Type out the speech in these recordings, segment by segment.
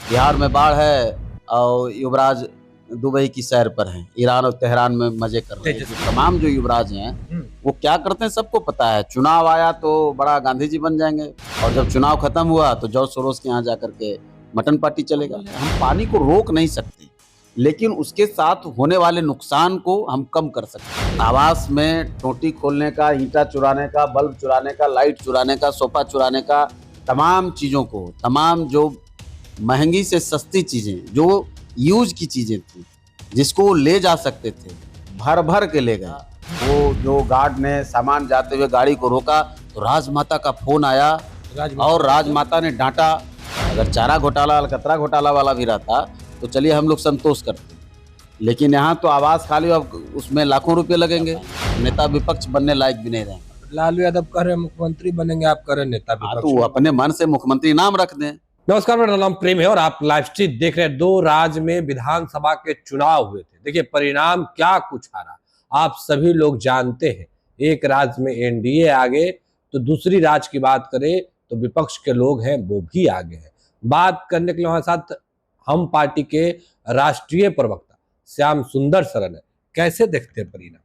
बिहार में बाढ़ है और युवराज दुबई की सैर पर हैं, ईरान और तेहरान में मजे कर रहे हैं। जो तमाम जो युवराज हैं वो क्या करते हैं सबको पता है। चुनाव आया तो बड़ा गांधी जी बन जाएंगे और जब चुनाव खत्म हुआ तो जॉर्ज सोरोस के यहाँ जाकर के मटन पार्टी चलेगा। हम पानी को रोक नहीं सकते, लेकिन उसके साथ होने वाले नुकसान को हम कम कर सकते हैं। आवास में टोटी खोलने का, ईंटा चुराने का, बल्ब चुराने का, लाइट चुराने का, सोफा चुराने का, तमाम चीजों को, तमाम जो महंगी से सस्ती चीजें, जो यूज की चीजें थी, जिसको वो ले जा सकते थे, भर भर के ले गए। वो जो गार्ड ने सामान जाते हुए गाड़ी को रोका तो राजमाता का फोन आया और राजमाता ने डांटा। अगर चारा घोटाला, अलकतरा घोटाला वाला भी रहता तो चलिए हम लोग संतोष करते, लेकिन यहाँ तो आवाज खाली, अब उसमें लाखों रुपए लगेंगे। नेता विपक्ष बनने लायक भी नहीं रहे। लालू यादव कह रहे मुख्यमंत्री बनेंगे, आप कह रहे नेता विपक्ष। तो वो अपने मन से मुख्यमंत्री नाम रख दें। नमस्कार, मेरा नाम प्रेम है और आप लाइव स्ट्रीम देख रहे हैं। 2 राज्य में विधानसभा के चुनाव हुए थे। देखिए परिणाम क्या कुछ आ रहा आप सभी लोग जानते हैं। एक राज्य में एनडीए आगे, तो दूसरी राज्य की बात करें तो विपक्ष के लोग हैं वो भी आगे हैं। बात करने के लिए हमारे साथ हम पार्टी के राष्ट्रीय प्रवक्ता श्याम सुंदर शरण है। कैसे देखते हैं परिणाम?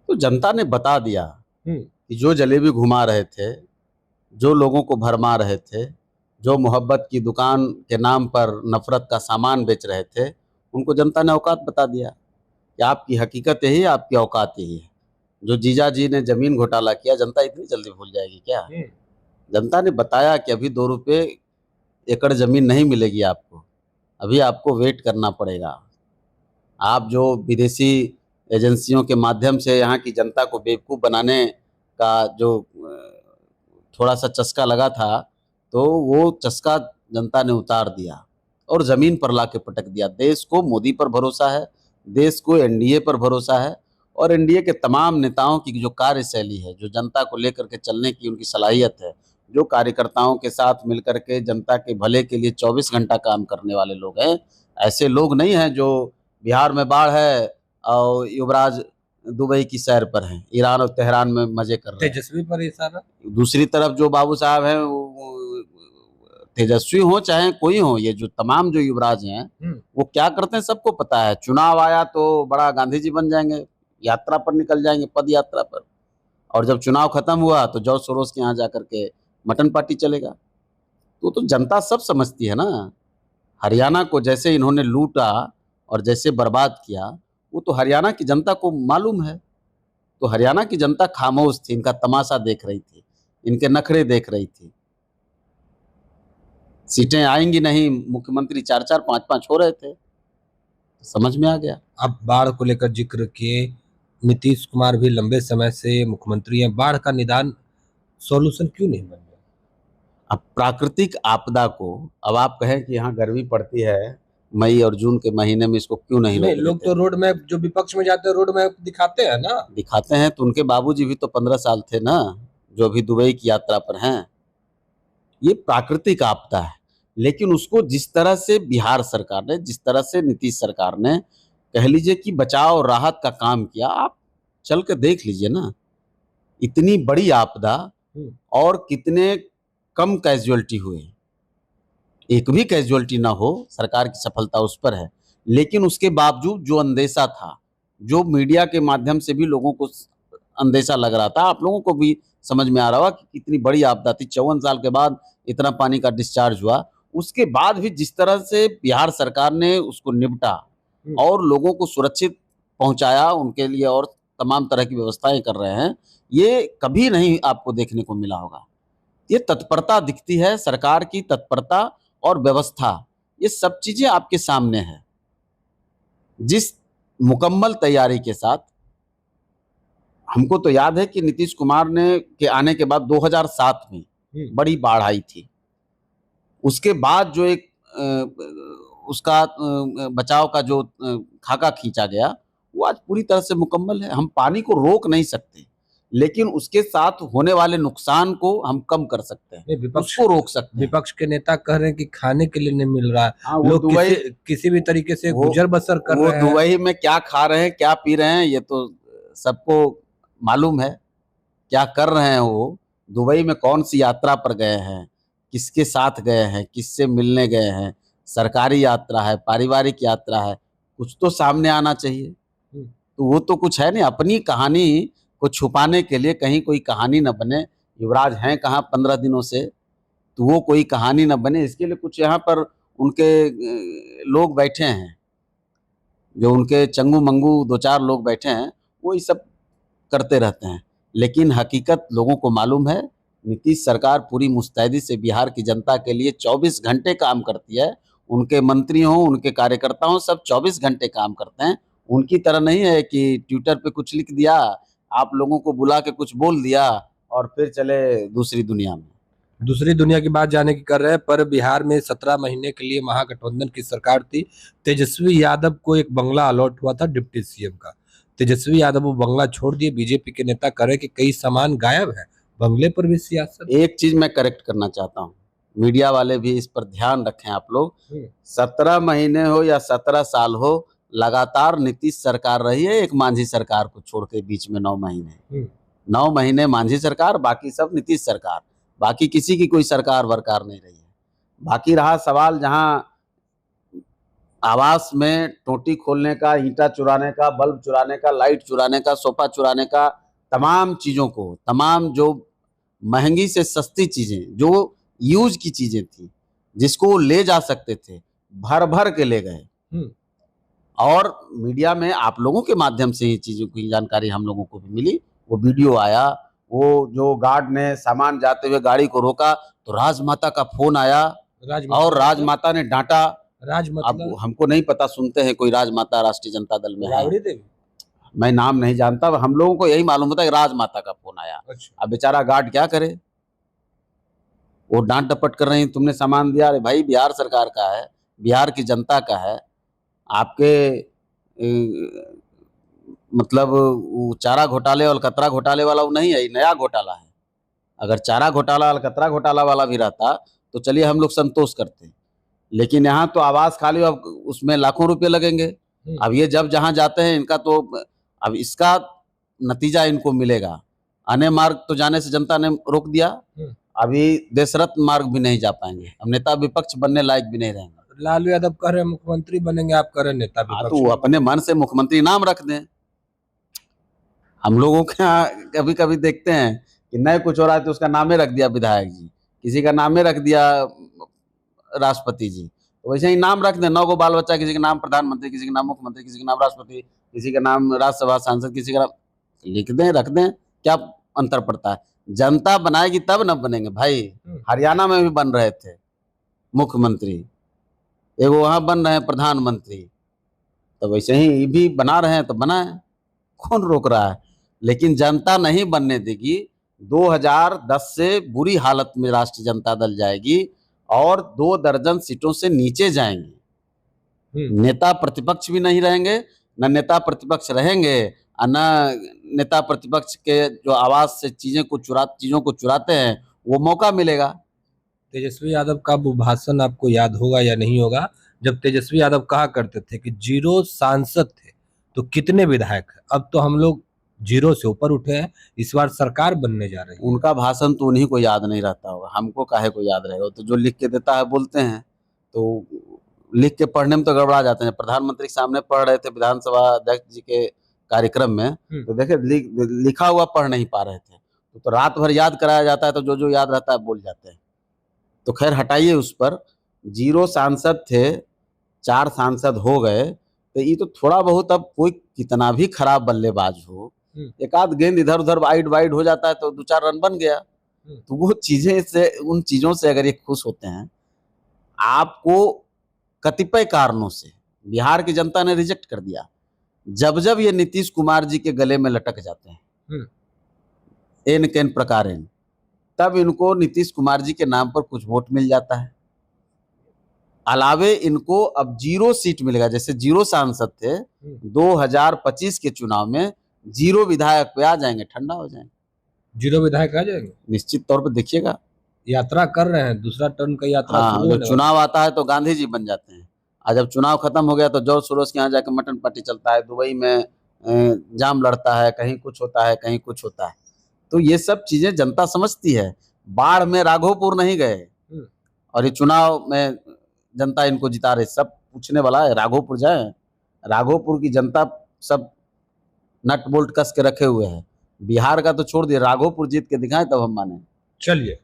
तो जनता ने बता दिया कि जो जलेबी घुमा रहे थे, जो लोगों को भरमा रहे थे, जो मोहब्बत की दुकान के नाम पर नफरत का सामान बेच रहे थे, उनको जनता ने औकात बता दिया कि आपकी हकीकत यही है, आपकी औकात यही है। जो जीजा जी ने जमीन घोटाला किया, जनता इतनी जल्दी भूल जाएगी क्या? जनता ने बताया कि अभी 2 रुपये एकड़ जमीन नहीं मिलेगी आपको, अभी आपको वेट करना पड़ेगा। आप जो विदेशी एजेंसियों के माध्यम से यहाँ की जनता को बेवकूफ़ बनाने का जो थोड़ा सा चस्का लगा था, तो वो चस्का जनता ने उतार दिया और ज़मीन पर ला के पटक दिया। देश को मोदी पर भरोसा है, देश को एनडीए पर भरोसा है और एनडीए के तमाम नेताओं की जो कार्यशैली है, जो जनता को लेकर के चलने की उनकी सलाहियत है, जो कार्यकर्ताओं के साथ मिलकर के जनता के भले के लिए 24 घंटा काम करने वाले लोग हैं। ऐसे लोग नहीं हैं जो बिहार में बाढ़ है और युवराज दुबई की सैर पर हैं, ईरान और तेहरान में मजे कर रहे हैं। तेजस्वी पर इशारा। दूसरी तरफ जो बाबू साहब हैं, तेजस्वी हो चाहे कोई हो, ये जो तमाम जो युवराज हैं वो क्या करते हैं सबको पता है। चुनाव आया तो बड़ा गांधी जी बन जाएंगे, यात्रा पर निकल जाएंगे, पद यात्रा पर, और जब चुनाव खत्म हुआ तो जॉर्ज सोरोस के यहाँ जाकर के मटन पार्टी चलेगा। तो जनता सब समझती है ना। हरियाणा को जैसे इन्होंने लूटा और जैसे बर्बाद किया, वो तो हरियाणा की जनता को मालूम है। तो हरियाणा की जनता खामोश थी, इनका तमाशा देख रही थी, इनके नखरे देख रही थी। सीटें आएंगी नहीं, मुख्यमंत्री 4-4, 5-5 हो रहे थे, समझ में आ गया। अब बाढ़ को लेकर जिक्र किए, नीतीश कुमार भी लंबे समय से मुख्यमंत्री हैं। बाढ़ का निदान सॉल्यूशन क्यों नहीं बन गया? अब प्राकृतिक आपदा को, अब आप कहें कि यहाँ गर्मी पड़ती है मई और जून के महीने में, इसको क्यों नहीं लोग तो रोड में, जो विपक्ष में जाते हैं रोड में दिखाते हैं ना। दिखाते हैं, तो उनके बाबूजी भी तो 15 साल थे ना, जो अभी दुबई की यात्रा पर हैं। ये प्राकृतिक आपदा है, लेकिन उसको जिस तरह से बिहार सरकार ने, जिस तरह से नीतीश सरकार ने, कह लीजिए कि बचाव और राहत का काम किया, आप चल के देख लीजिए ना। इतनी बड़ी आपदा और कितने कम कैजुअलिटी हुए, एक भी कैजुअलिटी ना हो, सरकार की सफलता उस पर है। लेकिन उसके बावजूद जो अंदेशा था, जो मीडिया के माध्यम से भी लोगों को अंदेशा लग रहा था, आप लोगों को भी समझ में आ रहा होगा कि कितनी बड़ी आपदा थी। 54 साल के बाद इतना पानी का डिस्चार्ज हुआ, उसके बाद भी जिस तरह से बिहार सरकार ने उसको निपटा और लोगों को सुरक्षित पहुंचाया, उनके लिए और तमाम तरह की व्यवस्थाएं कर रहे हैं, ये कभी नहीं आपको देखने को मिला होगा। ये तत्परता दिखती है, सरकार की तत्परता और व्यवस्था, ये सब चीजें आपके सामने है। जिस मुकम्मल तैयारी के साथ, हमको तो याद है कि नीतीश कुमार ने के आने के बाद 2007 में बड़ी बाढ़ आई थी। उसके बाद जो एक उसका बचाव का जो खाका खींचा गया, वो आज पूरी तरह से मुकम्मल है। हम पानी को रोक नहीं सकते, लेकिन उसके साथ होने वाले नुकसान को हम कम कर सकते हैं, उसको रोक सकते हैं। विपक्ष के नेता कह रहे हैं कि खाने के लिए नहीं मिल रहा है, लोग किसी भी तरीके से गुजर बसर कर रहे हैं। वो दुबई में क्या खा रहे हैं, क्या पी रहे हैं, ये तो सबको मालूम है। क्या कर रहे हैं वो, दुबई में कौन सी यात्रा पर गए हैं, किसके साथ गए हैं, किससे मिलने गए हैं, सरकारी यात्रा है, पारिवारिक यात्रा है, कुछ तो सामने आना चाहिए। तो वो तो कुछ है नहीं, अपनी कहानी को छुपाने के लिए कहीं कोई कहानी न बने। युवराज हैं कहाँ 15 दिनों से, तो वो कोई कहानी न बने, इसके लिए कुछ यहाँ पर उनके लोग बैठे हैं, जो उनके चंगू मंगू 2-4 लोग बैठे हैं, वो ये सब करते रहते हैं। लेकिन हकीकत लोगों को मालूम है, नीतीश सरकार पूरी मुस्तैदी से बिहार की जनता के लिए 24 घंटे काम करती है। उनके मंत्री हों, उनके कार्यकर्ता हों, सब 24 घंटे काम करते हैं। उनकी तरह नहीं है कि ट्विटर पे कुछ लिख दिया, आप लोगों को बुला के कुछ बोल दिया और फिर चले दूसरी दुनिया में। दूसरी दुनिया की बात जाने की कर रहे हैं, पर बिहार में 17 महीने के लिए महागठबंधन की सरकार थी। तेजस्वी यादव को एक बंगला अलॉट हुआ था डिप्टी सीएम का। तेजस्वी यादव वो बंगला छोड़ दिए। बीजेपी के नेता कह रहे हैं कि कई सामान गायब है, बंगले पर भी सियासत। एक चीज मैं करेक्ट करना चाहता हूँ, मीडिया वाले भी इस पर ध्यान रखें आप लोग। 17 महीने हो या 17 साल हो, लगातार नीतीश सरकार रही है, एक मांझी सरकार को छोड़ के बीच में 9 महीने। 9 महीने मांझी सरकार, बाकी सब नीतीश सरकार, बाकी किसी की कोई सरकार वरकार नहीं रही है। बाकी रहा सवाल जहां आवास में टोटी खोलने का, ईंटा चुराने का, बल्ब चुराने का, लाइट चुराने का, सोफा चुराने का, तमाम चीजों को, तमाम जो महंगी से सस्ती चीजें, जो यूज की चीजें थी, जिसको ले जा सकते थे, भर भर के ले गए। और मीडिया में आप लोगों के माध्यम से ये चीजों की जानकारी हम लोगों को भी मिली। वो वीडियो आया, वो जो गार्ड ने सामान जाते हुए गाड़ी को रोका तो राजमाता का फोन आया और राजमाता ने डांटा। अब हमको नहीं पता, सुनते हैं कोई राजमाता राष्ट्रीय जनता दल में है, मैं नाम नहीं जानता, हम लोगों को यही मालूम होता है कि राजमाता का फोन आया। अब बेचारा गार्ड क्या करे, वो डांट डपट कर रही, तुमने सामान दिया। अरे भाई, बिहार सरकार का है, बिहार की जनता का है, आपके मतलब वो चारा घोटाले और अलकतरा घोटाले वाला वो नहीं है, नया घोटाला है। अगर चारा घोटाला अलकतरा घोटाला वाला भी रहता तो चलिए हम लोग संतोष करते, लेकिन यहाँ तो आवास खाली, अब उसमें लाखों रुपए लगेंगे। अब ये जब जहाँ जाते हैं इनका तो अब इसका नतीजा इनको मिलेगा। अन्य मार्ग तो जाने से जनता ने रोक दिया, अभी देशरत्न मार्ग भी नहीं जा पाएंगे, अब नेता विपक्ष बनने लायक भी नहीं रहेंगे। लालू यादव कह रहे हैं मुख्यमंत्री बनेंगे, आप कह रहे हैं नेता विपक्ष। तो अपने मन से मुख्यमंत्री नाम रख दें। हम लोगों के यहाँ कभी कभी देखते हैं कि नए कुछ हो रहा है तो उसका नामे रख दिया विधायक जी, किसी का नामे रख दिया राष्ट्रपति जी, तो वैसे ही नाम रख दें। 9 गो बाल बच्चा, किसी के नाम प्रधानमंत्री, किसी के नाम मुख्यमंत्री, किसी के नाम राष्ट्रपति, किसी का नाम राज्यसभा सांसद, किसी का नाम लिख दें, रख दें, क्या अंतर पड़ता है? जनता बनाएगी तब न बनेंगे भाई। हरियाणा में भी बन रहे थे मुख्यमंत्री, एगो वहां बन रहे हैं प्रधानमंत्री, तो वैसे ही भी बना रहे हैं तो बनाए, कौन रोक रहा है? लेकिन जनता नहीं बनने देगी। 2010 से बुरी हालत में राष्ट्रीय जनता दल जाएगी और 2 दर्जन सीटों से नीचे जाएंगे। नेता प्रतिपक्ष भी नहीं रहेंगे, न नेता प्रतिपक्ष रहेंगे, न नेता प्रतिपक्ष के जो आवाज से चीजों को चुराते हैं वो मौका मिलेगा। तेजस्वी यादव का वो भाषण आपको याद होगा या नहीं होगा, जब तेजस्वी यादव कहा करते थे कि 0 सांसद थे तो कितने विधायक हैं, अब तो हम लोग 0 से ऊपर उठे हैं, इस बार सरकार बनने जा रही है। उनका भाषण तो उन्हीं को याद नहीं रहता होगा, हमको काहे को याद रहेगा? तो जो लिख के देता है बोलते हैं, तो लिख के पढ़ने में तो गड़बड़ा जाते हैं। प्रधानमंत्री के सामने पढ़ रहे थे विधानसभा अध्यक्ष जी के कार्यक्रम में, तो देखे लिखा हुआ पढ़ नहीं पा रहे थे, तो रात भर याद कराया जाता है, तो जो जो याद रहता है बोल जाते हैं। तो खैर हटाइए उस पर। 0 सांसद थे, 4 सांसद हो गए, तो ये तो थोड़ा बहुत, अब कोई कितना भी खराब बल्लेबाज हो, एक आध गेंद इधर उधर वाइड वाइड हो जाता है तो 2-4 रन बन गया। तो वो चीजें से, उन चीजों से अगर ये खुश होते हैं, आपको कतिपय कारणों से बिहार की जनता ने रिजेक्ट कर दिया। जब जब ये नीतीश कुमार जी के गले में लटक जाते हैं एन केन प्रकार, तब इनको नीतीश कुमार जी के नाम पर कुछ वोट मिल जाता है। अलावे इनको अब 0 सीट मिलेगा, जैसे 0 सांसद थे 2025 के चुनाव में, 0 विधायक पे आ जाएंगे, ठंडा हो जाएंगे। 0 विधायक आ जाएंगे निश्चित तौर पे, देखिएगा। यात्रा कर रहे हैं, दूसरा टर्न का यात्रा। हाँ, जब चुनाव आता है तो गांधी जी बन जाते हैं, और जब चुनाव खत्म हो गया तो जॉर्ज सोरोस के यहाँ जाकर मटन पार्टी चलता है, दुबई में जाम लड़ता है, कहीं कुछ होता है, कहीं कुछ होता है। तो ये सब चीजें जनता समझती है। बाढ़ में राघोपुर नहीं गए और ये चुनाव में जनता इनको जिता रही, सब पूछने वाला है। राघोपुर जाए, राघोपुर की जनता सब नट बोल्ट कस के रखे हुए हैं। बिहार का तो छोड़ दिए, राघोपुर जीत के दिखाएं तब हम माने। चलिए,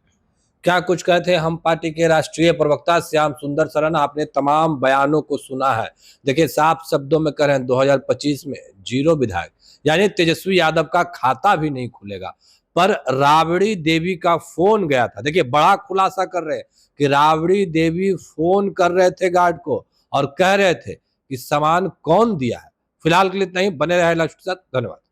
क्या कुछ कहते हैं हम पार्टी के राष्ट्रीय प्रवक्ता श्याम सुंदर शरण। आपने तमाम बयानों को सुना है। देखिए, साफ शब्दों में कह रहे हैं 2025 में 0 विधायक, यानी तेजस्वी यादव का खाता भी नहीं खुलेगा। पर राबड़ी देवी का फोन गया था। देखिए, बड़ा खुलासा कर रहे हैं कि राबड़ी देवी फोन कर रहे थे गार्ड को और कह रहे थे कि सामान कौन दिया है। फिलहाल के लिए इतना ही। बने रहे लाइव के साथ। धन्यवाद।